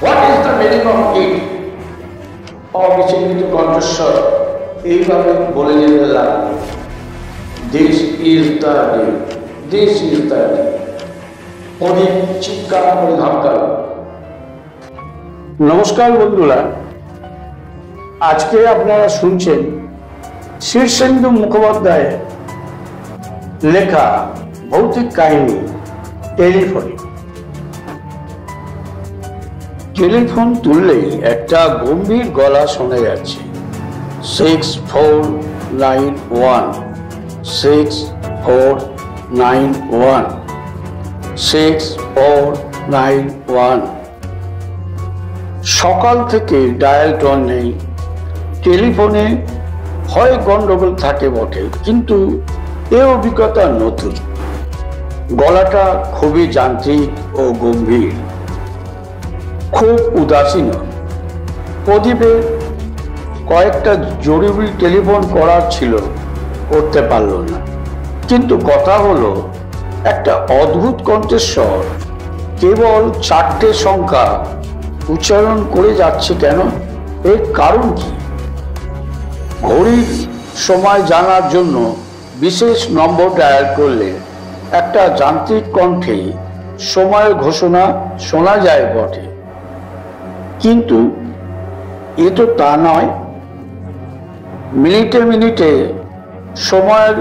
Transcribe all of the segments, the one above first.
What is the meaning of it? অবিচলিত কণ্ঠস্বর এইভাবে বলে যেতে লাগলো, this is the day, this is the day. অনেক চিৎকার করে ধমকালো। নমস্কার বন্ধুরা, আজকে আপনারা শুনছেন শীর্ষেন্দু মুখোপাধ্যায় লেখা ভৌতিক কাহিনী টেলিফোনে। টেলিফোন তুললেই একটা গম্ভীর গলা শোনা যাচ্ছে, 6491 6491 6491। সকাল থেকে ডায়াল টোন নেই। টেলিফোনে হয় গন্ডগোল থাকে বটে, কিন্তু এ অভিজ্ঞতা নতুন। গলাটা খুবই যান্ত্রিক ও গম্ভীর, খুব উদাসীন। প্রদীপের কয়েকটা জরুরি টেলিফোন করার ছিল, করতে পারল না। কিন্তু কথা হলো, একটা অদ্ভুত কণ্ঠস্বর কেবল 4টে সংখ্যা উচ্চারণ করে যাচ্ছে কেন? এর কারণ কি? ঘড়ির সময় জানার জন্য বিশেষ নম্বর ডায়াল করলে একটা যান্ত্রিক কণ্ঠে সময়ের ঘোষণা শোনা যায় বটে, কিন্তু এ তো তা নয়। মিনিটে মিনিটে সময়ের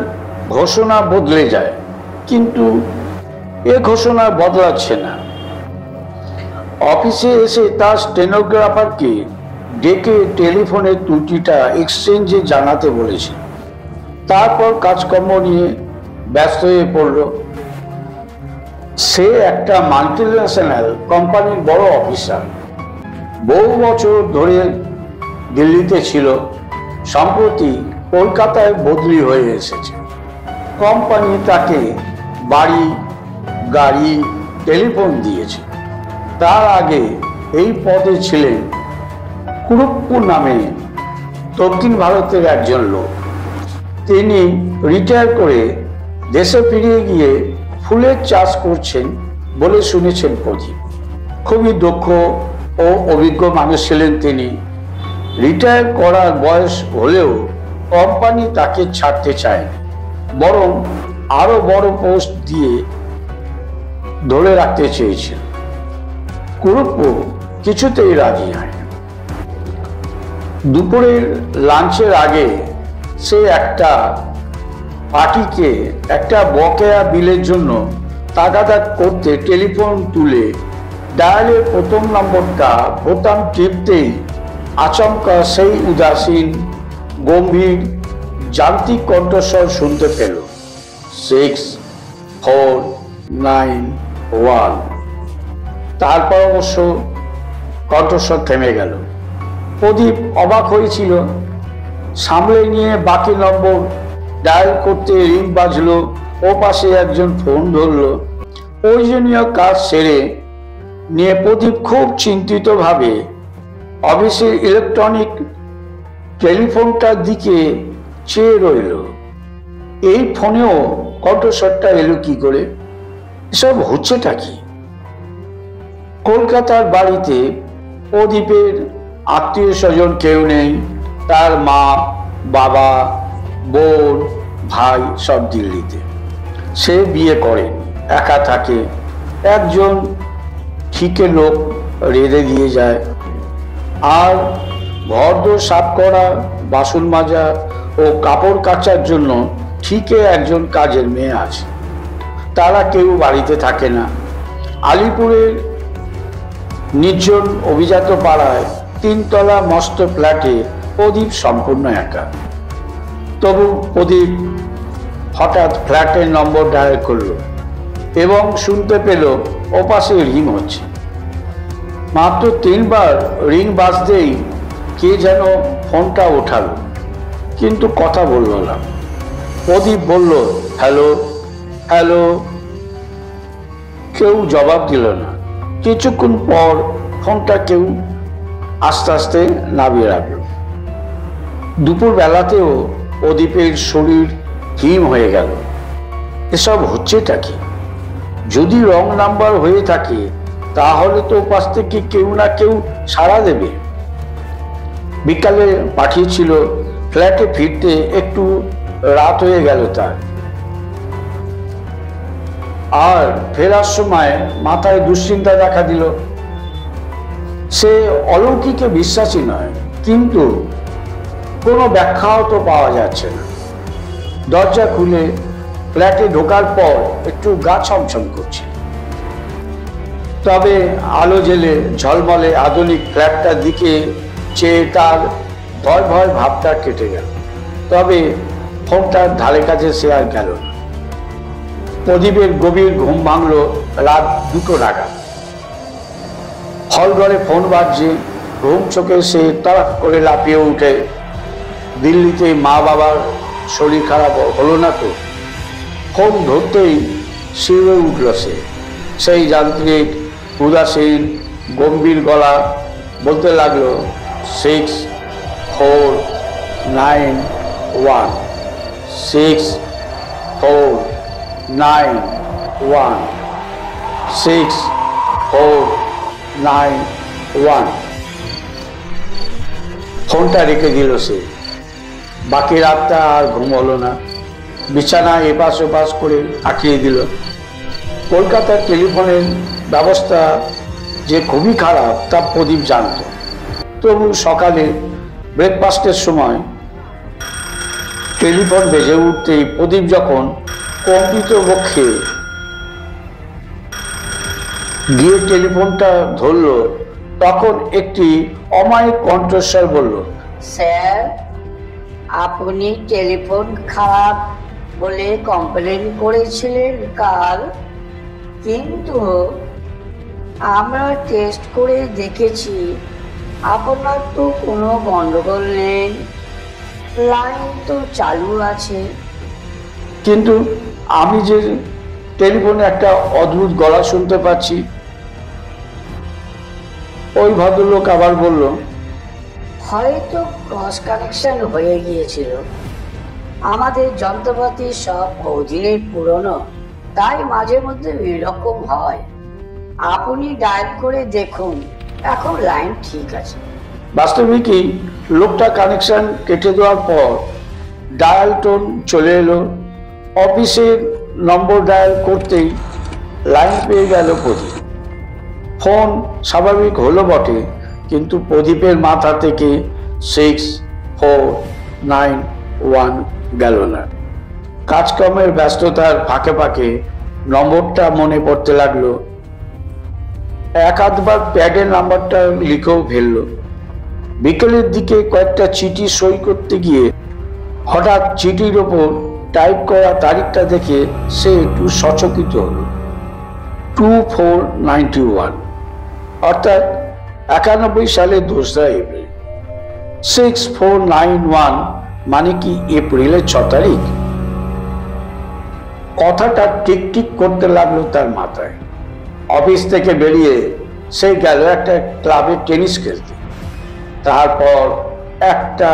ঘোষণা বদলে যায়, কিন্তু এ ঘোষণা বদলাচ্ছে না। অফিসে এসে তার স্টেনোগ্রাফারকে ডেকে টেলিফোনের ত্রুটিটা এক্সচেঞ্জে জানাতে বলেছে। তারপর কাজকর্ম নিয়ে ব্যস্ত হয়ে পড়ল। সে একটা মাল্টিন্যাশনাল কোম্পানির বড় অফিসার, বহু বছর ধরে দিল্লিতে ছিল, সম্প্রতি কলকাতায় বদলি হয়ে এসেছে। কোম্পানি তাকে বাড়ি, গাড়ি, টেলিফোন দিয়েছে। তার আগে এই পদে ছিলেন কুরুপ্পু নামে দক্ষিণ ভারতের একজন লোক। তিনি রিটায়ার করে দেশে ফিরে গিয়ে ফুলের চাষ করছেন বলে শুনেছেন প্রদীপ। খুবই দক্ষ ও অভিজ্ঞ মানুষ ছিলেন তিনি। রিটায়ার করার বয়স হলেও কোম্পানি তাকে ছাড়তে চায়নি, বরং আরো বড় পোস্ট দিয়ে ধরে রাখতে চেয়েছিল। কুরুপ্পু কিছুতেই রাজি হয়। দুপুরের লাঞ্চের আগে সে একটা পার্টিকে একটা বকেয়া বিলের জন্য তাগাদা করতে টেলিফোন তুলে ডায়ালের প্রথম নম্বরটা বোতাম টিপতেই আচমকা সেই উদাসীন, গম্ভীর, যান্ত্রিক কণ্ঠস্বর শুনতে পেল, 6491। তারপর অবশ্য কণ্ঠস্বর থেমে গেল। প্রদীপ অবাক হয়েছিল। সামলে নিয়ে বাকি নম্বর ডায়াল করতে রিং বাজলো। ও পাশে একজন ফোন ধরলো। প্রয়োজনীয় কাজ সেরে নিয়ে প্রদীপ খুব চিন্তিতভাবে অফিসের ইলেকট্রনিক টেলিফোনটার দিকে চেয়ে রইল। এই ফোনেও কণ্ঠস্বরটা এলো কি করে? এসব হচ্ছেটা কি? কলকাতার বাড়িতে প্রদীপের আত্মীয় স্বজন কেউ নেই। তার মা, বাবা, বোন, ভাই সব দিল্লিতে। সে বিয়ে করে, একা থাকে। একজন ঠিকে লোক রেঁধে দিয়ে যায়, আর ঘরদোর সাফ করা, বাসন মাজা ও কাপড় কাচার জন্য ঠিকে একজন কাজের মেয়ে আছে। তারা কেউ বাড়িতে থাকে না। আলিপুরের নির্জন অভিজাত পাড়ায় 3তলা মস্ত ফ্ল্যাটে প্রদীপ সম্পূর্ণ একা। তবু প্রদীপ হঠাৎ ফ্ল্যাটের নম্বর ডায়াল করল এবং শুনতে পেল ওপাশে রিং হচ্ছে। মাত্র 3বার রিং বাজতেই কে যেন ফোনটা ওঠালো, কিন্তু কথা বলল না। প্রদীপ বলল, হ্যালো হ্যালো। কেউ জবাব দিল না। কিছুক্ষণ পর ফোনটা কেউ আস্তে আস্তে নামিয়ে রাখল। দুপুর বেলাতেও প্রদীপের শরীর হিম হয়ে গেল। এসব হচ্ছেটা কি? যদি রং নাম্বার হয়ে থাকে তাহলে তো পাশ থেকে কেউ না কেউ সাড়া দেবে। বিকালে পাঠিয়েছিল, ফ্ল্যাটে ফিরতে একটু রাত হয়ে গেল তার। আর ফেরার সময় মাথায় দুশ্চিন্তা দেখা দিল। সে অলৌকিকে বিশ্বাসী নয়, কিন্তু কোনো ব্যাখ্যাও তো পাওয়া যাচ্ছে না। দরজা খুলে ফ্ল্যাটে ঢোকার পর একটু গা ছমছম করছে। তবে আলো জেলে ঝলমলে আধুনিক ফ্ল্যাটটার দিকে চেয়ে তার ভয় ভয় ভাবটা কেটে গেল। তবে ফোনটার ধারে কাছে সে আর গেল না। প্রদীপের গভীর ঘুম ভাঙল রাত 2টো নাগাদ। হল ঘরে ফোন বাজছে। ঘুম চোখে সে তড়াক করে লাফিয়ে উঠে। দিল্লিতে মা বাবার শরীর খারাপ হলো না তো? ফোন ধরতেই শিউরে উঠল সে। সেই যান্ত্রিক উদাসীন গম্ভীর গলা বলতে লাগলো, 6491 6491 6491। ফোনটা রেখে দিল সে। বাকি রাতটা আর ঘুম হলো না। বিছানায় এপাশ ওপাশ করে আঁকিয়ে দিল। কলকাতার টেলিফোনের ব্যবস্থা যে খুবই খারাপ তা প্রদীপ জানত। তবু সকালে ব্রেকফাস্টের সময় টেলিফোন বেজে উঠতেই প্রদীপ যখন কম্পিত বক্ষে গিয়ে টেলিফোনটা ধরল, তখন একটি অমায়িক কণ্ঠস্বর বলল, স্যার, আপনি টেলিফোন খারাপ বলে কমপ্লেন করেছিলেন কাল, কিন্তু আমরা টেস্ট করে দেখেছি আপনার তো কোনো গন্ডগোল নেই, লাইন তো চালু আছে। কিন্তু আমি যে টেলিফোনে একটা অদ্ভুত গলা শুনতে পাচ্ছি। ওই ভদ্রলোক আবার বলল, হয়তো ক্রস কানেকশন হয়ে গিয়েছিল। আমাদের যন্ত্রপাতি সব বহুদিনের পুরনো, তাই মাঝে মধ্যে এরকম হয়। আপনি ডায়াল করে দেখুন, এখন লাইন ঠিক আছে। বাস্তবিকই লোকটা কানেকশন কেটে দেওয়ার পর ডায়াল টোন চলে এলো। অফিসের নম্বর ডায়াল করতেই লাইন পেয়ে গেল প্রদীপ। ফোন স্বাভাবিক হলো বটে, কিন্তু প্রদীপের মাথা থেকে 6491 গেল না। কাজকর্মের ব্যস্ততার ফাঁকে ফাঁকে নম্বরটা মনে পড়তে লাগলো। এক আধবার প্যাডের নাম্বারটা লিখেও ফেললো। বিকেলের দিকে কয়েকটা চিঠি সই করতে গিয়ে হঠাৎ চিঠির ওপর টাইপ করা তারিখটা দেখে সে একটু সচকিত হলো। 2491, অর্থাৎ 91 সালের 2রা এপ্রিল। 6491 মানে কি এপ্রিলের 6 তারিখ? কথাটা টিক টিক করতে লাগলো তার মাথায়। অফিস থেকে বেরিয়ে সে গেল একটা ক্লাবে টেনিস খেলতে। তারপর একটা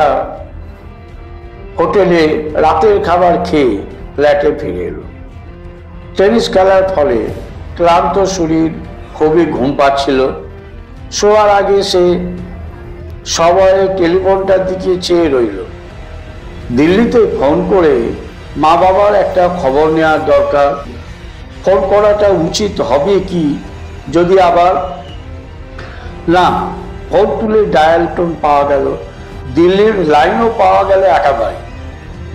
হোটেলে রাতের খাবার খেয়ে ফ্ল্যাটে ফিরে এলো। টেনিস খেলার ফলে ক্লান্ত শরীর, খুবই ঘুম পাচ্ছিল। শোয়ার আগে সে সবাই টেলিফোনটার দিকে চেয়ে রইল। দিল্লিতে ফোন করে মা বাবার একটা খবর নেওয়ার দরকার। ফোন করাটা উচিত হবে কি যদি আবার না। ফোন তুলে ডায়াল টোন পাওয়া গেল। দিল্লির লাইনও পাওয়া গেল একেবারে।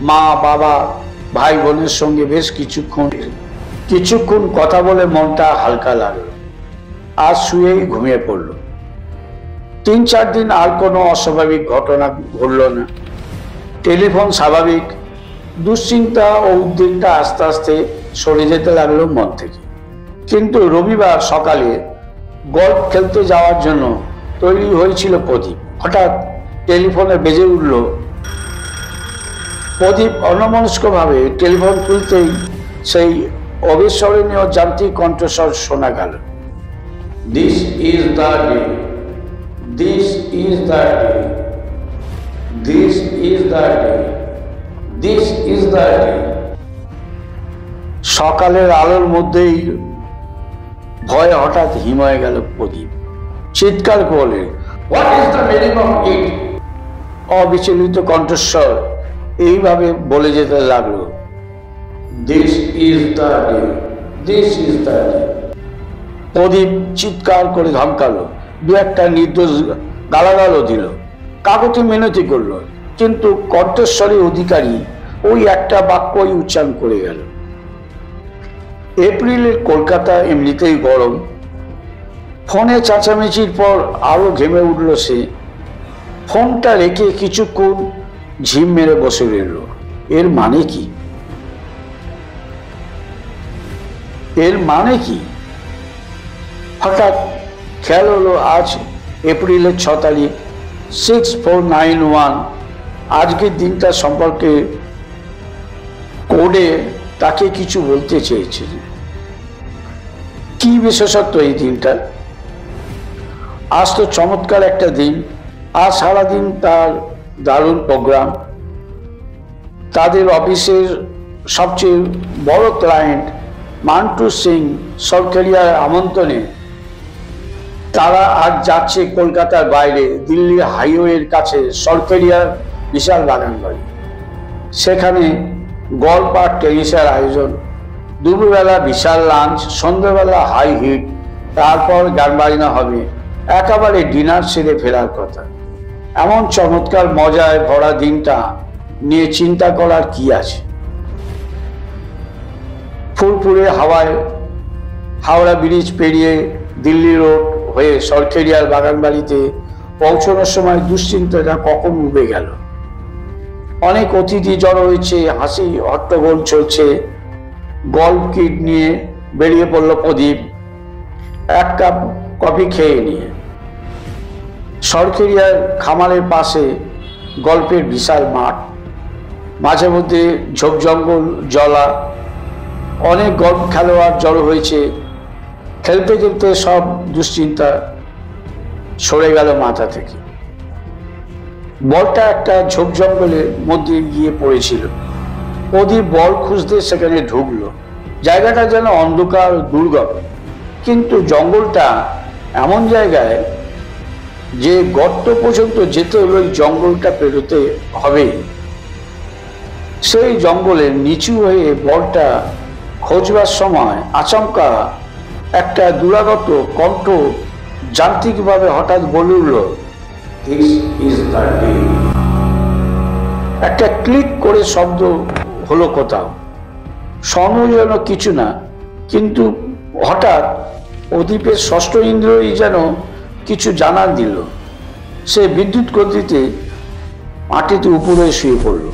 মা বাবা ভাই বোনের সঙ্গে বেশ কিছুক্ষণ কথা বলে মনটা হালকা লাগলো। আর শুয়েই ঘুমিয়ে পড়ল। 3-4 দিন আর কোনো অস্বাভাবিক ঘটনা ঘটল না। টেলিফোন স্বাভাবিক। দুশ্চিন্তা ও উদ্বেগটা আস্তে আস্তে সরে যেতে লাগলো মন থেকে। কিন্তু রবিবার সকালে গল্ফ খেলতে যাওয়ার জন্য তৈরি হয়েছিল প্রদীপ। হঠাৎ টেলিফোনে বেজে উঠল। প্রদীপ অন্যমনস্কভাবে টেলিফোন তুলতেই সেই অবিস্মরণীয় যান্ত্রিক কণ্ঠস্বর শোনা গেল, this is the day, this is the day, this is the day, this is the day. সকালের আলোর মধ্যেই ভয়ে হঠাৎ হিম হয়ে গেল প্রদীপ। চিৎকার করলে, what is the meaning of it? অবিচলিত কণ্ঠস্বর এইভাবে বলে যেতে লাগলো, this is the day, this is the day. Pradip চিৎকার করে ধমকালো, দু একটা নির্দোষ গালাগালও দিল, কাকতি মিনতি করলো, কিন্তু কণ্ঠস্বরে অধিকারী ওই একটা বাক্যই উচ্চারণ করে গেল। এপ্রিলের কলকাতা এমনিতেই গরম। ফোনে চেঁচামেচির পর আরো ঘেমে উঠল সে। ফোনটা রেখে কিছুক্ষণ ঝিম মেরে বসে রইল। এর মানে কি? এর মানে কি? হঠাৎ খেয়াল হলো আজ এপ্রিলের 6 তারিখ, 6491। আজকের দিনটা সম্পর্কে কোডে তাকে কিছু বলতে চেয়েছে। কি বিশেষত্ব এই দিনটা? আজ তো চমৎকার একটা দিন। আজ সারাদিন তার দারুণ প্রোগ্রাম। তাদের অফিসের সবচেয়ে বড় ক্লায়েন্ট মান্টু সিং সরকারিয়ার আমন্ত্রণে তারা আজ যাচ্ছে কলকাতার বাইরে, দিল্লি হাইওয়ের কাছে সরকারিয়ার বিশাল বাগান বাড়ি। সেখানে গল্প আর টেনিসের আয়োজন, দুপুরবেলা বিশাল লাঞ্চ, সন্ধ্যাবেলা হাই হিট, তারপর গান বাজনা হবে। একেবারে ডিনার সেরে ফেরার কথা। এমন চমৎকার মজায় ভরা দিনটা নিয়ে চিন্তা করার কি আছে? ফুরফুরে হাওয়ায় হাওড়া ব্রিজ পেরিয়ে দিল্লি রোড হয়ে সরকারিয়ার বাগান বাড়িতে পৌঁছানোর সময় দুশ্চিন্তাটা কখন উবে গেল। অনেক অতিথি জড়ো হয়েছে, হাসি হট্টগোল চলছে। গল্ফ কিট নিয়ে বেরিয়ে পড়ল প্রদীপ, এক কাপ কফি খেয়ে নিয়ে। সরকারিয়ার খামারের পাশে গল্পের বিশাল মাঠ, মাঝে মধ্যে ঝোপ জঙ্গল জলা। অনেক গল্ফ খেলোয়াড় জড়ো হয়েছে। খেলতে খেলতে সব দুশ্চিন্তা সরে গেল মাথা থেকে। বলটা একটা ঝোপ জঙ্গলের মধ্যে গিয়ে পড়েছিল। প্রদীপ বল খুঁজতে সেখানে ঢুকলো। জায়গাটা যেন অন্ধকার দুর্গম, কিন্তু জঙ্গলটা এমন জায়গায় যে গর্ত পর্যন্ত যেতে হলে ওই জঙ্গলটা পেরোতে হবে। সেই জঙ্গলের নিচু হয়ে বলটা খোঁজবার সময় আচমকা একটা দুরাগত কণ্ঠ যান্ত্রিকভাবে হঠাৎ বলে উঠল, দিস ইজ দ্য ডে। একটা ক্লিক করে শব্দ হলো কোথাও। স্বর্ণ কিছু না, কিন্তু হঠাৎ প্রদীপের ষষ্ঠ ইন্দ্রিয়ই যেন কিছু জানান দিল। সে বিদ্যুৎ গতিতে মাটিতে উপরে শুয়ে পড়ল।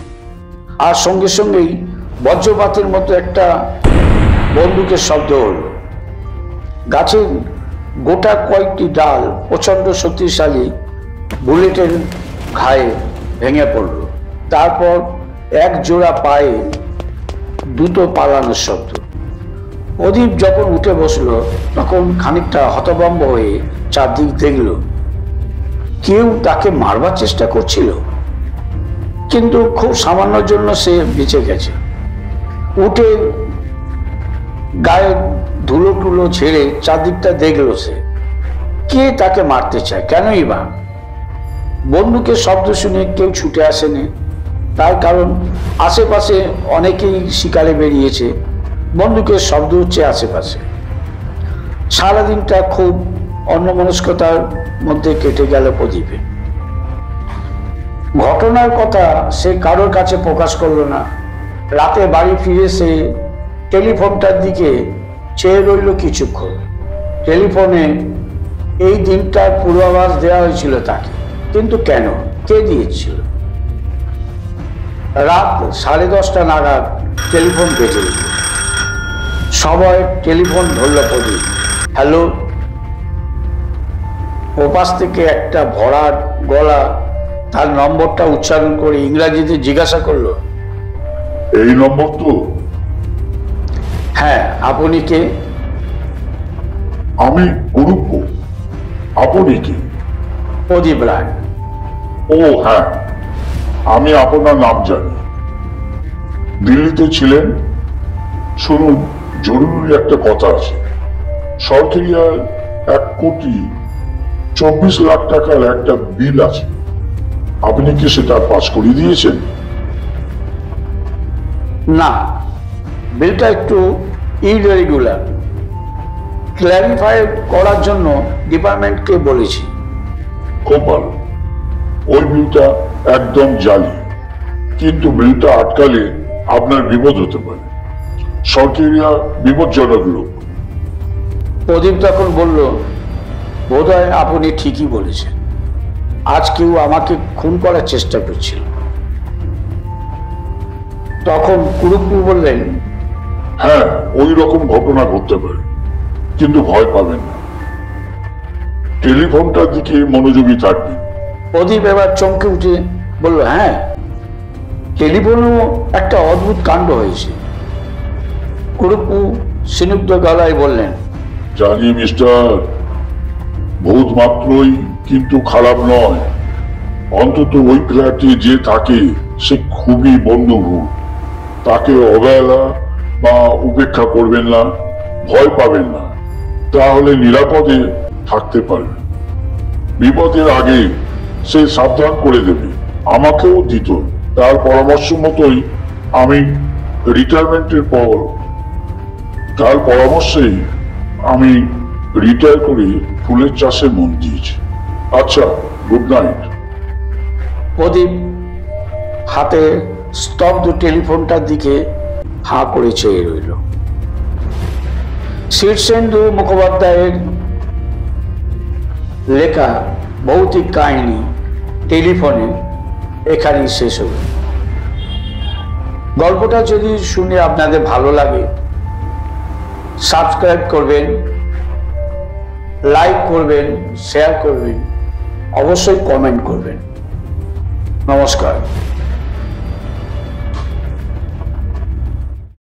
আর সঙ্গে সঙ্গেই বজ্রপাতের মতো একটা বন্দুকের শব্দ হলো। গাছের গোটা কয়েকটি ডাল প্রচন্ড শক্তিশালী বুলেটের ঘায়ে ভেঙে পড়ল। তারপর এক জোড়া পায়ে দ্রুত পালানোর শব্দ। প্রদীপ যখন উঠে বসলো তখন খানিকটা হতভম্ব হয়ে চারদিক দেখল। কেউ তাকে মারবার চেষ্টা করছিল, কিন্তু খুব সামান্যর জন্য সে বেঁচে গেছে। উঠে গায়ে ধুলো টুলো ছেড়ে চারদিকটা দেখলো সে। কে তাকে মারতে চায়? কেনই বা? বন্দুকের শব্দ শুনে কেউ ছুটে আসেনি, তার কারণ আশেপাশে অনেকেই শিকারে বেরিয়েছে। বন্দুকের শব্দ হচ্ছে আশেপাশে। সারাদিনটা খুব অন্যমনস্কতার মধ্যে কেটে গেল প্রদীপে। ঘটনার কথা সে কারোর কাছে প্রকাশ করলো না। রাতে বাড়ি ফিরে সে টেলিফোনটার দিকে চেয়ে রইল কিছুক্ষণ। টেলিফোনে এই দিনটার পূর্বাভাস দেওয়া হয়েছিল তাকে, কিন্তু কেন? কে দিয়েছিল? রাত 10:30 নাগাদ টেলিফোন বেজে উঠল। সবাই টেলিফোন ধরল প্রদীপ। হ্যালো। ওপাশ থেকে একটা ভরাট গলা তার নম্বরটা উচ্চারণ করে ইংরাজিতে জিজ্ঞাসা করলো, এই নম্বর তো? হ্যাঁ, আপনি কে? আমি গুরুপ্প। আপনি কে? প্রদীপ রায়। ও হ্যাঁ, আমি আপনার নাম জানি। দিল্লিতে ছিলেন? শুনুন, জরুরি একটা কথা আছে। সরকারিয়ার 1,24,00,000 টাকার একটা বিল আছে, আপনি কি সেটা পাস করিয়ে দিয়েছেন? না, বিলটা একটু ইরেগুলার। ক্ল্যারিফাই করার জন্য ডিপার্টমেন্টকে বলেছি। খুব ভালো। ওই বিলটা একদম জালি, কিন্তু বিলটা আটকালে আপনার বিপদ হতে পারে। সরকারিয়া বিপজ্জনক লোক। প্রদীপ তখন বলল, বোধহয় আপনি ঠিকই বলেছেন, আজ কেউ আমাকে খুন করার চেষ্টা করছিল। তখন কুরুপ্পু বললেন, হ্যাঁ, ওই রকম ঘটনা ঘটতে পারে, কিন্তু ভয় পাবেন না। টেলিফোনটার দিকে মনোযোগী থাকবেন। প্রদীপ এবার চমকে উঠে বলল, হ্যাঁ, টেলিফোনেও একটা অদ্ভুত কাণ্ড হয়েছে। কুরুপ্পু স্নিগ্ধ গলায় বললেন, জানি মিস্টার, ভূত মাত্রই কিন্তু খারাপ নয়। অন্তত ওই ফ্ল্যাটে যে থাকে সে খুবই বন্ধুভূত। তাকে অবহেলা বা উপেক্ষা করবেন না, ভয় পাবেন না, তাহলে নিরাপদে থাকতে পারবেন। বিপদের আগে সে সাবধান করে দেবে, আমাকেও দিত। তার পরামর্শ মতোই আমি রিটায়ারমেন্টের পর তার পরামর্শেই আমি রিটায়ার করে ফুলের চাষে মন দিয়েছি। আচ্ছা, গুড নাইট। প্রদীপ হাতে স্তব্ধ টেলিফোনটার দিকে হাঁ করে চেয়ে রইল। শীর্ষেন্দু মুখোপাধ্যায়ের লেখা ভৌতিক কাহিনী টেলিফোনে এখানেই শেষ হল। গল্পটা যদি শুনে আপনাদের ভালো লাগে, সাবস্ক্রাইব করবেন, লাইক করবেন, শেয়ার করবেন, অবশ্যই কমেন্ট করবেন। নমস্কার।